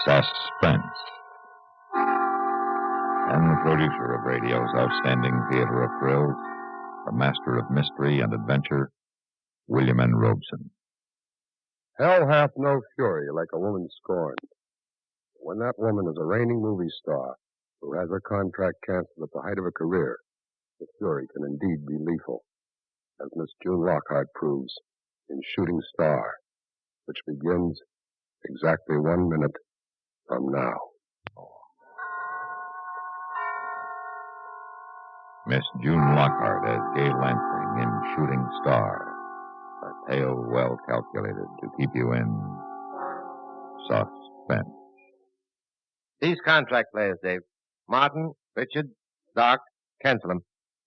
Suspense. And the producer of radio's outstanding theater of thrills, the master of mystery and adventure, William N. Robeson. Hell hath no fury like a woman scorned. When that woman is a reigning movie star who has her contract canceled at the height of her career, the fury can indeed be lethal, as Miss June Lockhart proves in Shooting Star, which begins exactly 1 minute from now. Miss June Lockhart as Gay Lansing in Shooting Star. A tale well calculated to keep you in suspense. These contract players, Dave. Martin, Richard, Doc, cancel them.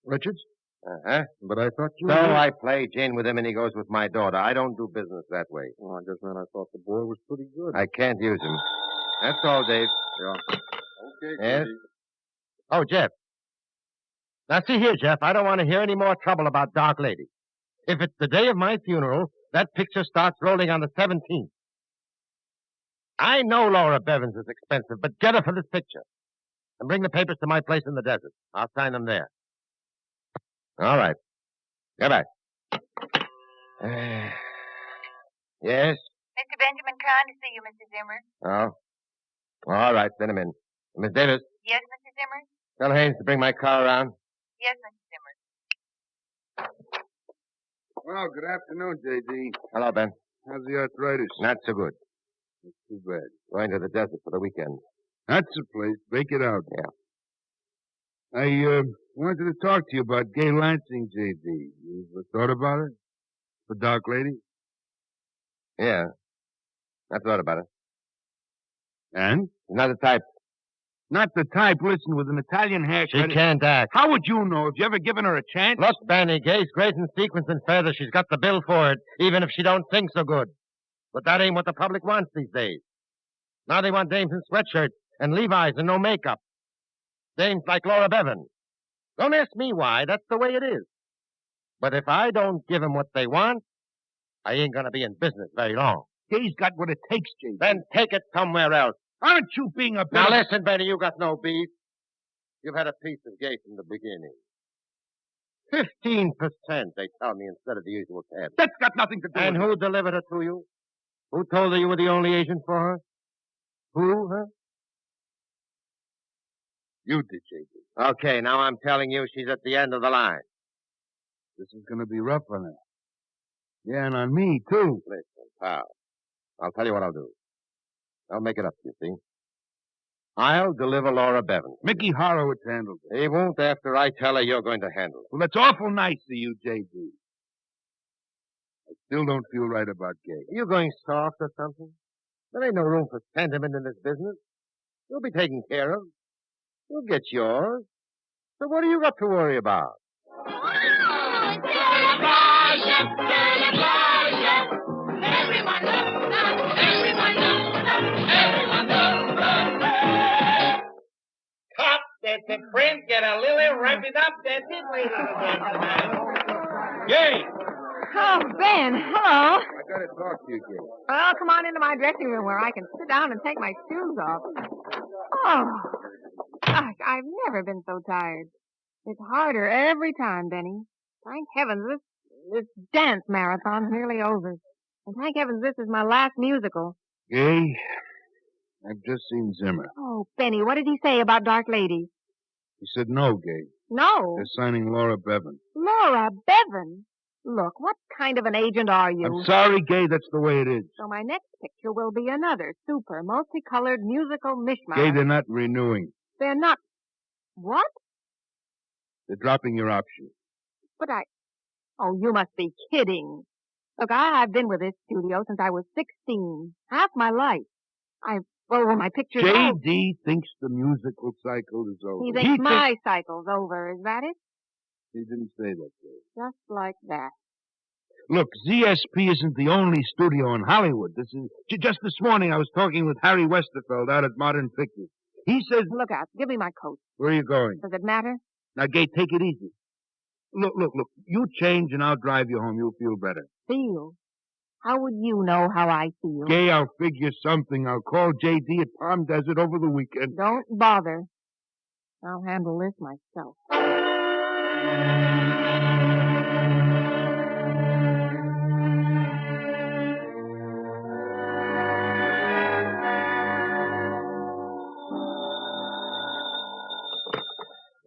Richards? Uh-huh. But I thought you... So I play gin with him and he goes with my daughter. I don't do business that way. Well, I guess then I thought the boy was pretty good. I can't use him. That's all, Dave. Yeah. Okay, Yes? Dave. Oh, Jeff. Now, see here, Jeff. I don't want to hear any more trouble about Dark Lady. If it's the day of my funeral, that picture starts rolling on the 17th. I know Laura Bevins is expensive, but get her for this picture. And bring the papers to my place in the desert. I'll sign them there. All right. Goodbye. Yes? Mr. Benjamin Kahn to see you, Mr. Zimmer. Oh. All right, send him in. Miss Davis, Yes, Mr. Zimmer? tell Haynes to bring my car around. Yes, Mr. Zimmer. Well, good afternoon, J.D. Hello, Ben. How's the arthritis? Not so good. Not too bad. Going to the desert for the weekend. That's the place. Bake it out. Yeah. I wanted to talk to you about Gay Lansing, J.D. You've thought about it? The Dark Lady? Yeah. I thought about it. And? She's not the type. Not the type, listen, with an Italian haircut. She can't act. How would you know? Have you ever given her a chance? Look, Benny, Gay's great in sequence and feathers. She's got the bill for it, even if she don't sing so good. But that ain't what the public wants these days. Now they want dames in sweatshirts and Levi's and no makeup. Dames like Laura Bevan. Don't ask me why. That's the way it is. But if I don't give 'em what they want, I ain't gonna be in business very long. Gay's got what it takes, J.D. Then take it somewhere else. Aren't you being a bit... Now listen, Benny, you got no beef. You've had a piece of Gay from the beginning. 15%, they tell me, instead of the usual 10. That's got nothing to do And with who delivered her to you? Who told her you were the only agent for her? Who, huh? You did, J.D. Okay, now I'm telling you she's at the end of the line. This is going to be rough on her. Yeah, and on me, too. Listen, pal. I'll tell you what I'll do. I'll make it up, you see. I'll deliver Laura Bevan. Mickey Horowitz handled it. He won't after I tell her you're going to handle it. Well, that's awful nice of you, J.D. I still don't feel right about Gay. Are you going soft or something? There ain't no room for sentiment in this business. You'll be taken care of. You'll get yours. So what do you got to worry about? Top, that's the print. Get a little wrap it up. That's it, ladies and gentlemen. Gay! Oh, Ben, hello. I got to talk to you, Gay. Well, come on into my dressing room where I can sit down and take my shoes off. Oh, gosh, I've never been so tired. It's harder every time, Benny. Thank heavens this dance marathon's nearly over. And thank heavens this is my last musical. Gay, I've just seen Zimmer. Oh, Benny, what did he say about Dark Lady? He said no, Gay. No. They're signing Laura Bevan. Laura Bevan. Look, what kind of an agent are you? I'm sorry, Gay, that's the way it is. So my next picture will be another super multicolored musical mishmash. Gay, they're not renewing. They're not... What? They're dropping your option. But Oh, you must be kidding. Look, I've been with this studio since I was 16. Half my life. Well, my picture's out. J.D. thinks the musical cycle is over. He thinks my cycle's over. Is that it? He didn't say that, Gay. Just like that. Look, ZSP isn't the only studio in Hollywood. Just this morning I was talking with Harry Westerfeld out at Modern Pictures. He says... Look out. Give me my coat. Where are you going? Does it matter? Now, Gay, take it easy. Look. You change and I'll drive you home. You'll feel better. Feel? How would you know how I feel? Gay, I'll figure something. I'll call J.D. at Palm Desert over the weekend. Don't bother. I'll handle this myself.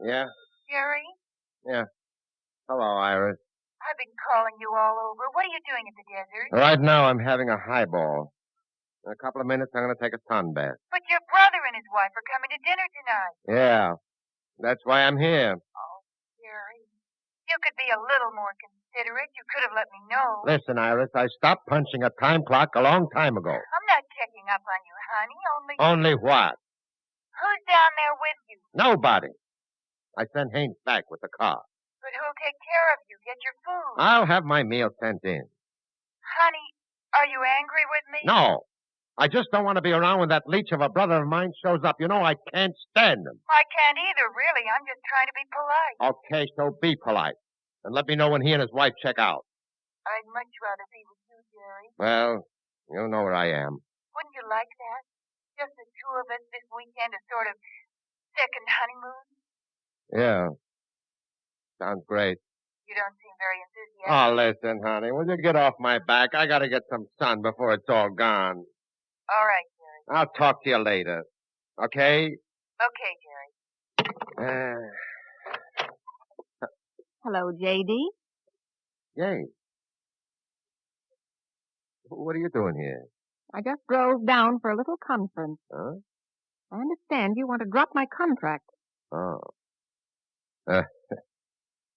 Yeah? Jerry, Yeah. Hello, Iris. I've been calling you all over. What are you doing at the desert? Right now, I'm having a highball. In a couple of minutes, I'm going to take a sunbath. But your brother and his wife are coming to dinner tonight. Yeah. That's why I'm here. Oh, Jerry, you could be a little more considerate. You could have let me know. Listen, Iris, I stopped punching a time clock a long time ago. I'm not checking up on you, honey. Only what? Who's down there with you? Nobody. I sent Haynes back with the car. But who'll take care of you? Get your food. I'll have my meal sent in. Honey, are you angry with me? No. I just don't want to be around when that leech of a brother of mine shows up. You know, I can't stand him. I can't either, really. I'm just trying to be polite. Okay, so be polite. And let me know when he and his wife check out. I'd much rather be with you, Jerry. Well, you know where I am. Wouldn't you like that? Just the two of us this weekend, a sort of second honeymoon? Yeah. Sounds great. You don't seem very enthusiastic. Oh, listen, honey, will you get off my back? I gotta get some sun before it's all gone. All right, Jerry. I'll talk to you later. Okay? Okay, Jerry. Hello, J.D. Yay. What are you doing here? I just drove down for a little conference. Huh? I understand you want to drop my contract. Oh.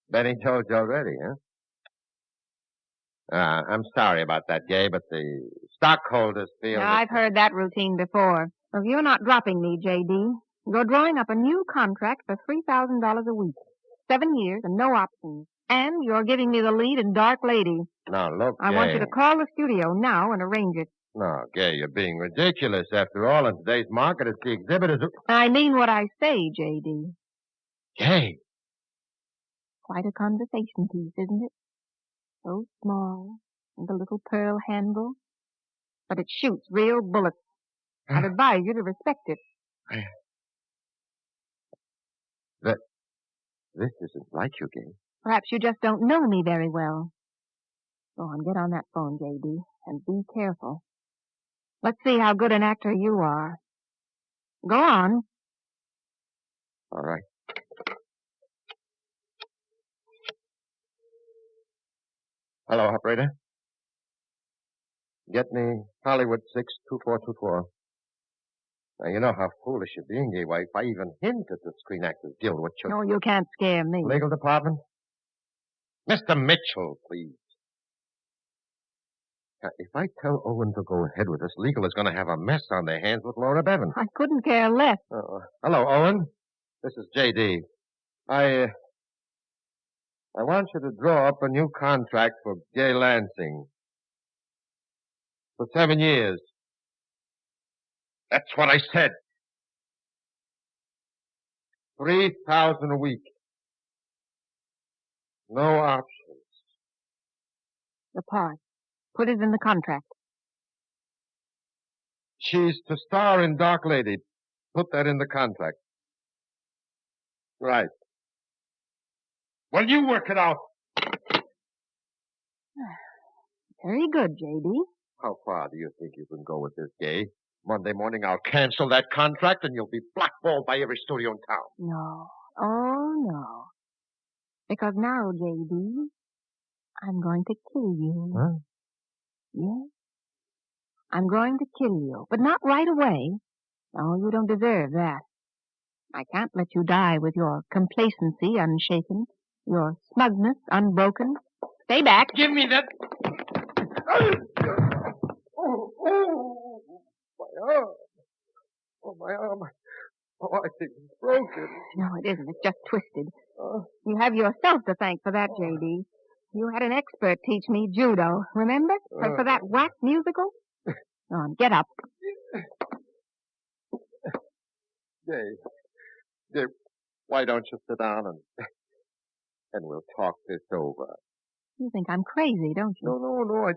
Benny told you already, huh? I'm sorry about that, Gay, but the stockholders feel... Now, I've heard that routine before. Well, you're not dropping me, J.D. You're drawing up a new contract for $3,000 a week. 7 years and no options. And you're giving me the lead in Dark Lady. Now, look, I want you to call the studio now and arrange it. No, Gay, you're being ridiculous. After all, in today's market, it's the exhibitors who... I mean what I say, J.D. Gay! Quite a conversation piece, isn't it? So small, and a little pearl handle. But it shoots real bullets. I'd advise you to respect it. This isn't like you, Gay. Perhaps you just don't know me very well. Go on, get on that phone, J.D., and be careful. Let's see how good an actor you are. Go on. All right. Hello, operator. Get me Hollywood 62424. Now, you know how foolish you're being, Gay. Why, if I even hint at the Screen Actors Guild, what should... No, you can't scare me. Legal department? Mr. Mitchell, please. Now, if I tell Owen to go ahead with this, legal is going to have a mess on their hands with Laura Bevan. I couldn't care less. Hello, Owen. This is J.D. I want you to draw up a new contract for Gay Lansing. For 7 years. That's what I said. $3,000 a week. No options. The part. Put it in the contract. She's to star in Dark Lady. Put that in the contract. Right. Well, you work it out. Very good, J.D. How far do you think you can go with this, Gay? Monday morning I'll cancel that contract and you'll be blackballed by every studio in town. No. Oh, no. Because now, J.D., I'm going to kill you. Huh? Yes. I'm going to kill you, but not right away. No, you don't deserve that. I can't let you die with your complacency unshaken, your smugness unbroken. Stay back. Give me that. My arm. Oh, my arm. Oh, I think it's broken. No, it isn't. It's just twisted. You have yourself to thank for that, J.D. You had an expert teach me judo, remember? For that whack musical? Go on, get up. Dave, why don't you sit down and we'll talk this over? You think I'm crazy, don't you? No.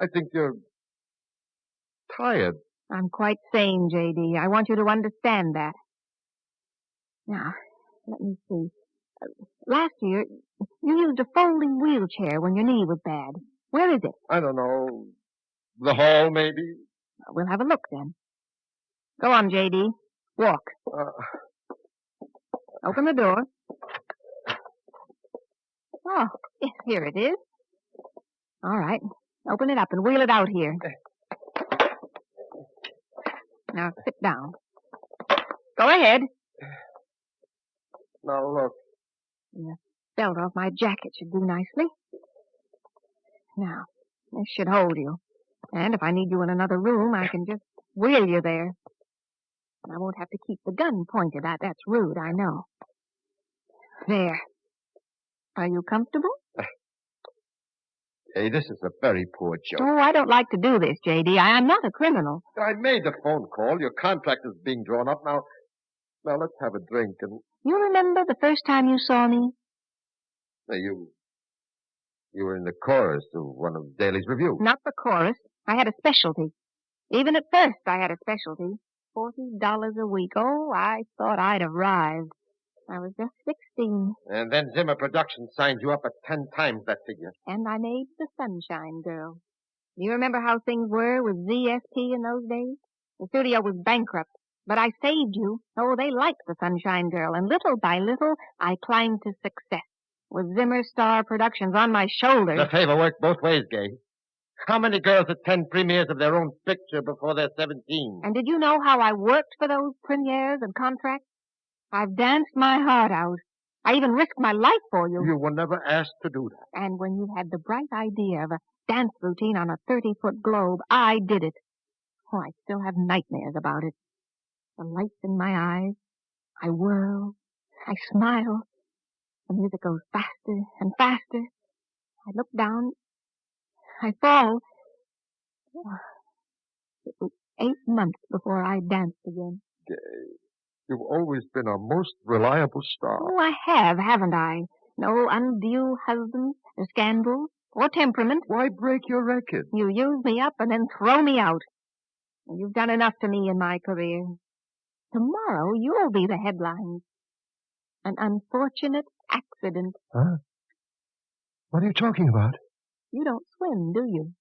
I think you're tired. I'm quite sane, J.D. I want you to understand that. Now, let me see. Last year, you used a folding wheelchair when your knee was bad. Where is it? I don't know. The hall, maybe? We'll have a look then. Go on, J.D. Walk. Open the door. Oh, yes, here it is. All right. Open it up and wheel it out here. Now, sit down. Go ahead. Now, look. The belt off my jacket should do nicely. Now, this should hold you. And if I need you in another room, I can just wheel you there. I won't have to keep the gun pointed at. That's rude, I know. There. Are you comfortable? Hey, this is a very poor joke. Oh, I don't like to do this, J.D. I'm not a criminal. I made the phone call. Your contract is being drawn up. Now, let's have a drink and... You remember the first time you saw me? You were in the chorus of one of Daly's reviews. Not the chorus. I had a specialty. Even at first, I had a specialty. $40 a week. Oh, I thought I'd arrived. I was just 16. And then Zimmer Productions signed you up at 10 times that figure. And I made the Sunshine Girl. Do you remember how things were with ZSP in those days? The studio was bankrupt. But I saved you. Oh, they liked the Sunshine Girl. And little by little, I climbed to success. With Zimmer Star Productions on my shoulders. The favor worked both ways, Gay. How many girls attend premieres of their own picture before they're 17? And did you know how I worked for those premieres and contracts? I've danced my heart out. I even risked my life for you. You were never asked to do that. And when you had the bright idea of a dance routine on a 30-foot globe, I did it. Oh, I still have nightmares about it. The lights in my eyes. I whirl. I smile. The music goes faster and faster. I look down. I fall. It was 8 months before I danced again. Gay, you've always been a most reliable star. Oh, I have, haven't I? No undue husbands or scandals or temperament. Why break your record? You use me up and then throw me out. And you've done enough to me in my career. Tomorrow you'll be the headlines. An unfortunate accident. Huh? What are you talking about? You don't swim, do you?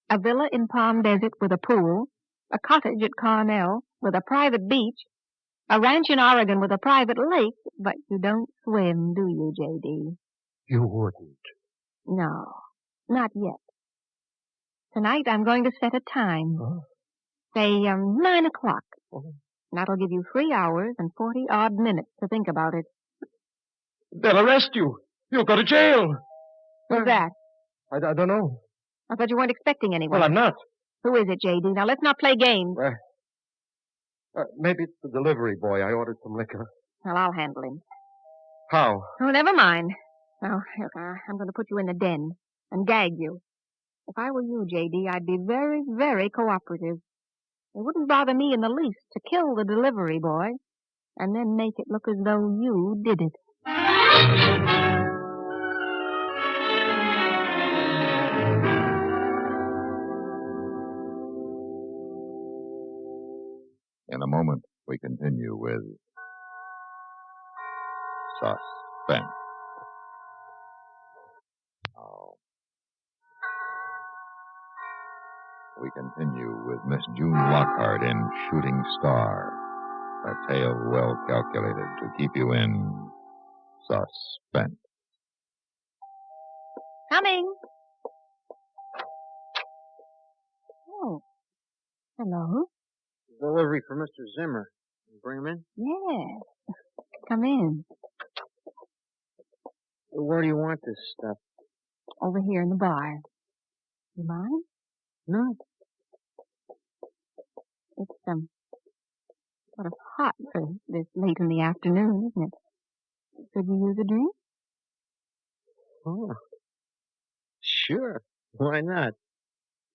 A villa in Palm Desert with a pool, a cottage at Cornell with a private beach, a ranch in Oregon with a private lake, but you don't swim, do you, J.D.? You wouldn't. No, not yet. Tonight I'm going to set a time. Huh? Say, 9 o'clock. Oh. That'll give you 3 hours and 40-odd minutes to think about it. They'll arrest you. You'll go to jail. Who's that? I don't know. I thought you weren't expecting anyone. Well, I'm not. Who is it, J.D.? Now, let's not play games. Maybe it's the delivery boy. I ordered some liquor. Well, I'll handle him. How? Oh, never mind. Now, look, I'm going to put you in the den and gag you. If I were you, J.D., I'd be very, very cooperative. It wouldn't bother me in the least to kill the delivery boy and then make it look as though you did it. In a moment, we continue with Suspense. Now, we continue with Miss June Lockhart in Shooting Star, a tale well calculated to keep you in suspense. Coming. Oh. Hello. Delivery for Mr. Zimmer. Bring him in? Yes. Come in. Where do you want this stuff? Over here in the bar. You mind? No. It's, sort of hot for this late in the afternoon, isn't it? Could you use a drink? Oh. Sure. Why not?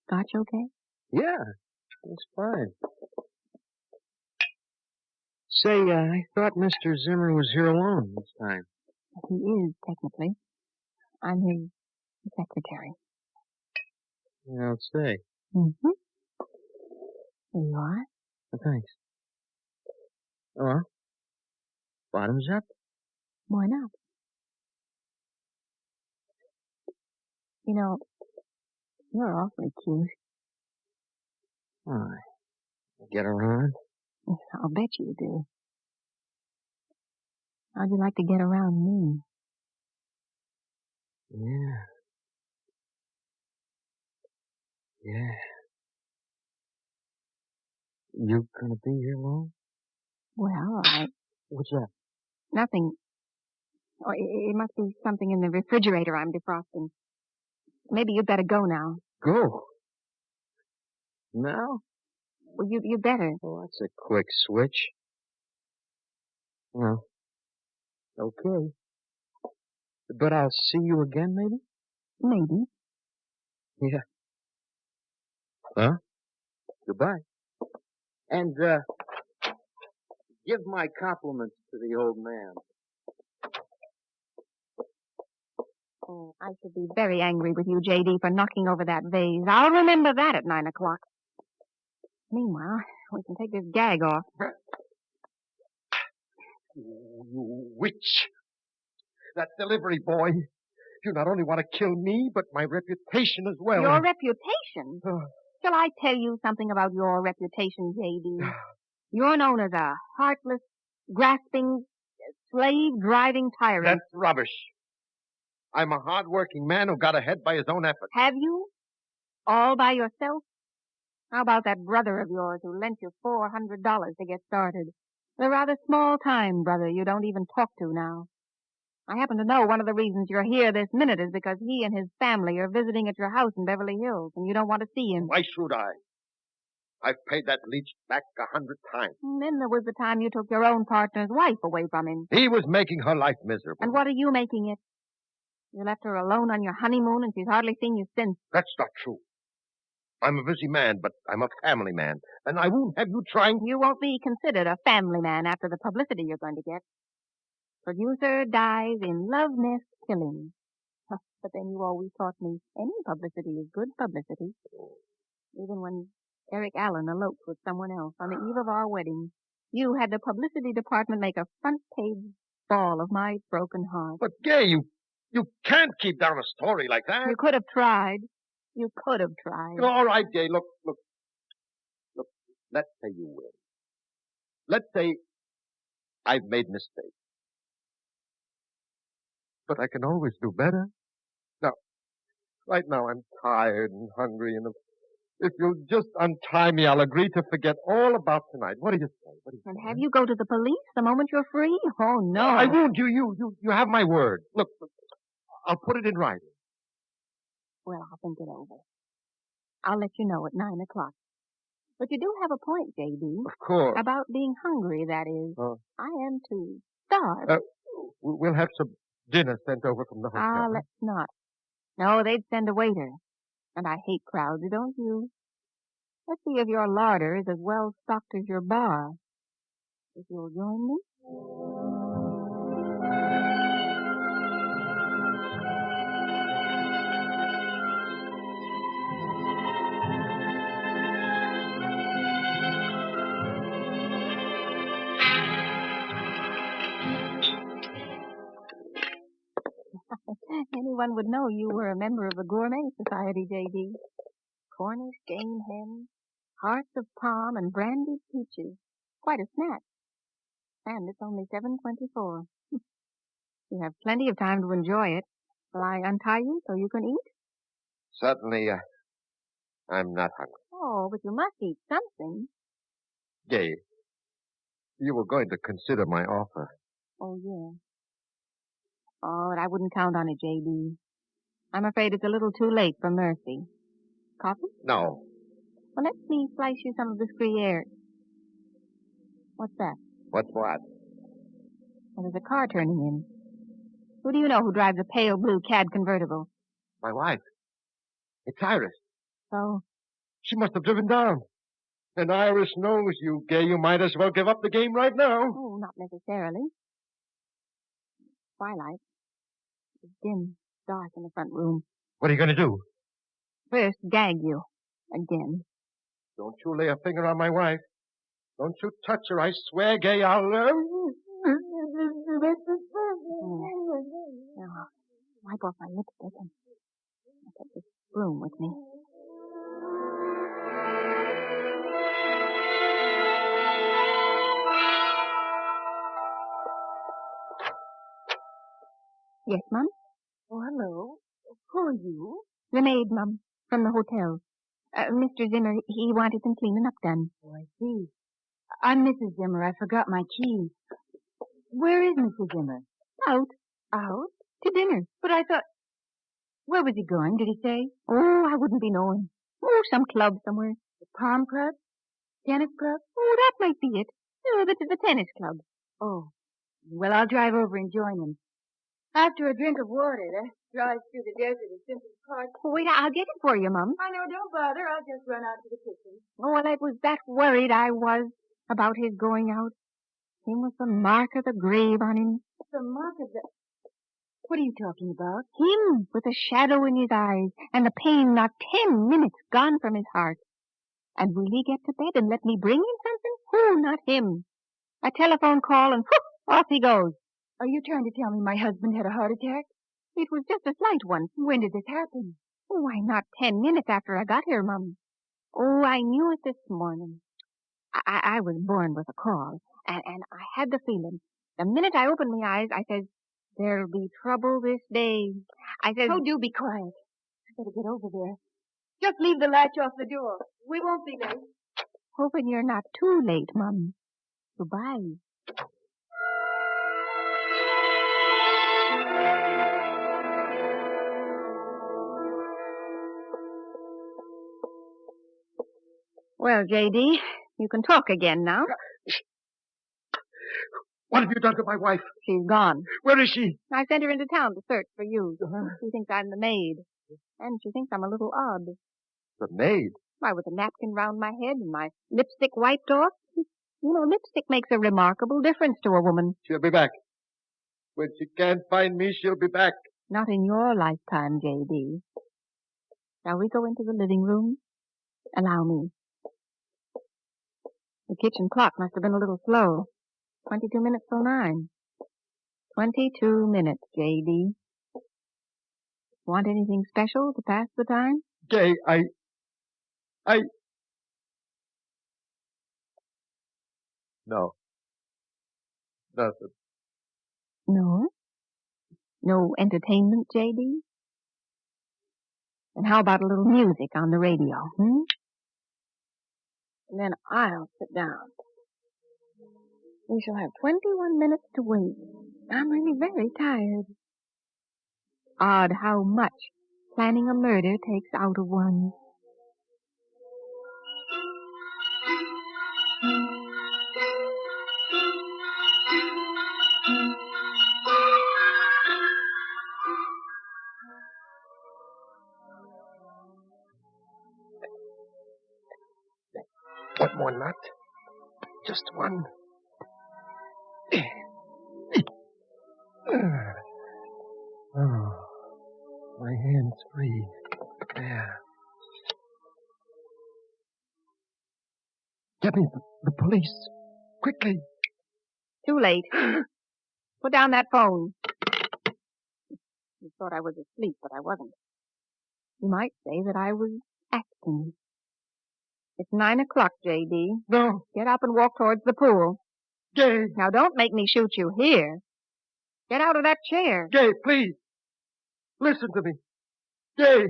Scotch okay? Yeah. It's fine. Say, I thought Mr. Zimmer was here alone this time. He is, technically. I'm his secretary. I'll say. Mm-hmm. Here you are. Thanks. Well, bottoms up. Why not? You know, you're awfully cute. All right. Get around? I'll bet you do. How'd you like to get around me? Yeah. Yeah. You gonna be here long? Well, all right. What's that? Nothing. Oh, it must be something in the refrigerator I'm defrosting. Maybe you'd better go now. Go. Now? Well, you better. Oh, that's a quick switch. Well, okay. But I'll see you again, maybe? Maybe. Yeah. Huh? Goodbye. And, give my compliments to the old man. Oh, I should be very angry with you, J.D., for knocking over that vase. I'll remember that at 9 o'clock. Meanwhile, we can take this gag off. You witch. That delivery boy. You not only want to kill me, but my reputation as well. Your reputation? Shall I tell you something about your reputation, J.D.? You're known as a heartless, grasping, slave-driving tyrant. That's rubbish. I'm a hard-working man who got ahead by his own effort. Have you? All by yourself? How about that brother of yours who lent you $400 to get started? The rather small-time brother you don't even talk to now. I happen to know one of the reasons you're here this minute is because he and his family are visiting at your house in Beverly Hills, and you don't want to see him. Why should I? I've paid that leech back 100 times. And then there was the time you took your own partner's wife away from him. He was making her life miserable. And what are you making it? You left her alone on your honeymoon, and she's hardly seen you since. That's not true. I'm a busy man, but I'm a family man, and I won't have you trying... You won't be considered a family man after the publicity you're going to get. Producer dies in love nest killing. But then you always taught me any publicity is good publicity. Even when Eric Allen eloped with someone else on the eve of our wedding, you had the publicity department make a front page ball of my broken heart. But, Gay, you can't keep down a story like that. You could have tried. You could have tried. All right, Gay, look. Let's say you win. Let's say I've made mistakes. But I can always do better. Now, right now I'm tired and hungry, and if you'll just untie me, I'll agree to forget all about tonight. What do you say? And have you go to the police the moment you're free? Oh, no. I won't. You have my word. Look, I'll put it in writing. Well, I'll think it over. I'll let you know at 9 o'clock. But you do have a point, J.D. Of course. About being hungry, that is. I am too. Starved. We'll have some dinner sent over from the hotel. Let's not. No, they'd send a waiter. And I hate crowds, don't you? Let's see if your larder is as well stocked as your bar. If you'll join me. Anyone would know you were a member of the Gourmet Society, J.D. Cornish game hens, hearts of palm, and brandied peaches. Quite a snack. And it's only 7:24. You have plenty of time to enjoy it. Will I untie you so you can eat? Certainly, I'm not hungry. Oh, but you must eat something. Gay, you were going to consider my offer. Oh, yeah. Oh, but I wouldn't count on it, J.D. I'm afraid it's a little too late for mercy. Coffee? No. Well, let me slice you some of this Gruyere. What's that? What's what? Well, there's a car turning in. Who do you know who drives a pale blue cad convertible? My wife. It's Iris. Oh. She must have driven down. And Iris knows you, Gay. You might as well give up the game right now. Oh, not necessarily. Twilight. It's dim, dark in the front room. What are you going to do? first gag you. Again. Don't you lay a finger on my wife. Don't you touch her. I swear, Gay, I'll... Oh, wipe off my lipstick and I'll take this broom with me. Yes, Mum? Oh, hello. Who are you? The maid, Mum, from the hotel. Mr. Zimmer, he wanted some cleaning up done. Oh, I see. I'm Mrs. Zimmer. I forgot my key. Where is Mr. Zimmer? Out. Out? To dinner. But I thought... Where was he going, did he say? Oh, I wouldn't be knowing. Oh, some club somewhere. The Palm Club? Tennis Club? Oh, that might be it. The tennis club. Oh. Well, I'll drive over and join him. After a drink of water, that drive through the desert is simply hard. Oh, wait, I'll get it for you, Mum. I know, don't bother. I'll just run out to the kitchen. Oh, well, I was that worried I was about his going out. Him with the mark of the grave on him. The mark of the... What are you talking about? Him with a shadow in his eyes and the pain not 10 minutes gone from his heart. And will he get to bed and let me bring him something? Oh, not him. A telephone call and whoop, off he goes. Are you trying to tell me my husband had a heart attack? It was just a slight one. When did this happen? Oh, why, not 10 minutes after I got here, Mum. Oh, I knew it this morning. I was born with a call, and I had the feeling. The minute I opened my eyes, I says, there'll be trouble this day. I says... Oh, do be quiet. I better get over there. Just leave the latch off the door. We won't be late. Hoping you're not too late, Mum. Goodbye. Well, J.D., you can talk again now. What have you done to my wife? She's gone. Where is she? I sent her into town to search for you. She thinks I'm the maid. And she thinks I'm a little odd. The maid? Why, with a napkin round my head and my lipstick wiped off. You know, lipstick makes a remarkable difference to a woman. She'll be back. When she can't find me, she'll be back. Not in your lifetime, J.D. Shall we go into the living room? Allow me. The kitchen clock must have been a little slow. 22 minutes till 9. 22 minutes, J.D. Want anything special to pass the time? Gay, No. Nothing. No? No entertainment, J.D.? And how about a little music on the radio, And then I'll sit down. We shall have 21 minutes to wait. I'm really very tired. Odd how much planning a murder takes out of one. One more nut. Just one. Oh, my hand's free. There. Get me the police. Quickly. Too late. Put down that phone. You thought I was asleep, but I wasn't. You might say that I was acting. It's 9 o'clock, J.D. No. Get up and walk towards the pool. Gay. Now, don't make me shoot you here. Get out of that chair. Gay, please. Listen to me. Gay,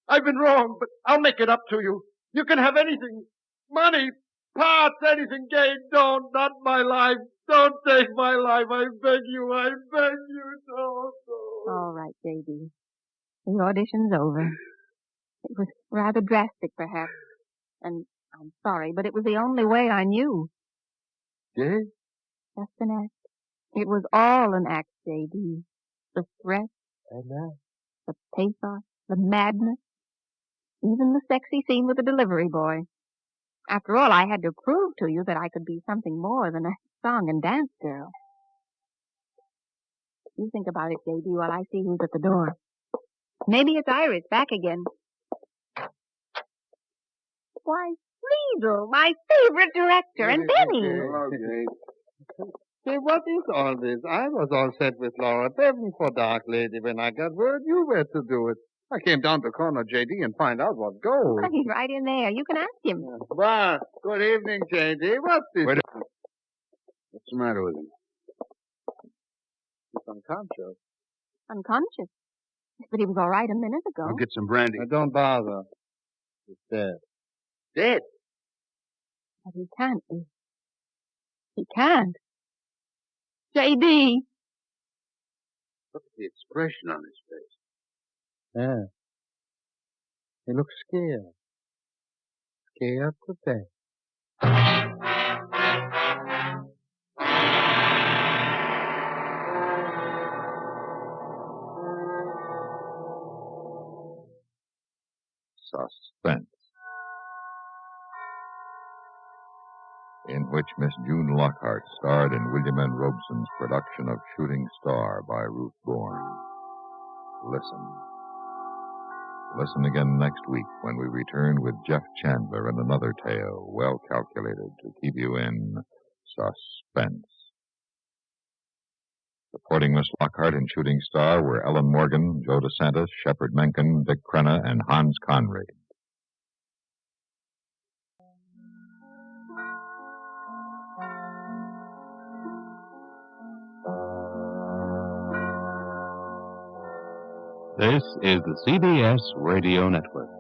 I've been wrong, but I'll make it up to you. You can have anything. Money, parts, anything. Gay, don't. Not my life. Don't take my life. I beg you. I beg you. Don't. All right, J.D. The audition's over. It was rather drastic, perhaps. And I'm sorry, but it was the only way I knew. Gay? Just an act. It was all an act, J.D. The threat, the pathos, the madness, even the sexy scene with the delivery boy. After all, I had to prove to you that I could be something more than a song and dance girl. You think about it, J.D., while I see who's at the door. Maybe it's Iris back again. Why, Friedel, my favorite director, and Benny. Hello, Jane. Say, what is all this? I was all set with Laura Bevan for Dark Lady when I got word you were to do it. I came down to corner J.D. and find out what goes. He's right in there. You can ask him. Well, good evening, J.D. What's this? Wait What's the matter with him? He's unconscious. Unconscious. But he was all right a minute ago. I'll get some brandy. Don't bother. He's dead. Dead? But he can't be. He can't. J.D. Look at the expression on his face. Yeah. He looks scared. Scared to death. Suspense, in which Miss June Lockhart starred in William N. Robeson's production of Shooting Star by Ruth Borne. Listen. Listen again next week when we return with Jeff Chandler and another tale well calculated to keep you in suspense. Supporting Miss Lockhart in Shooting Star were Ellen Morgan, Joe DeSantis, Shepard Menken, Dick Crenna, and Hans Conrad. This is the CBS Radio Network.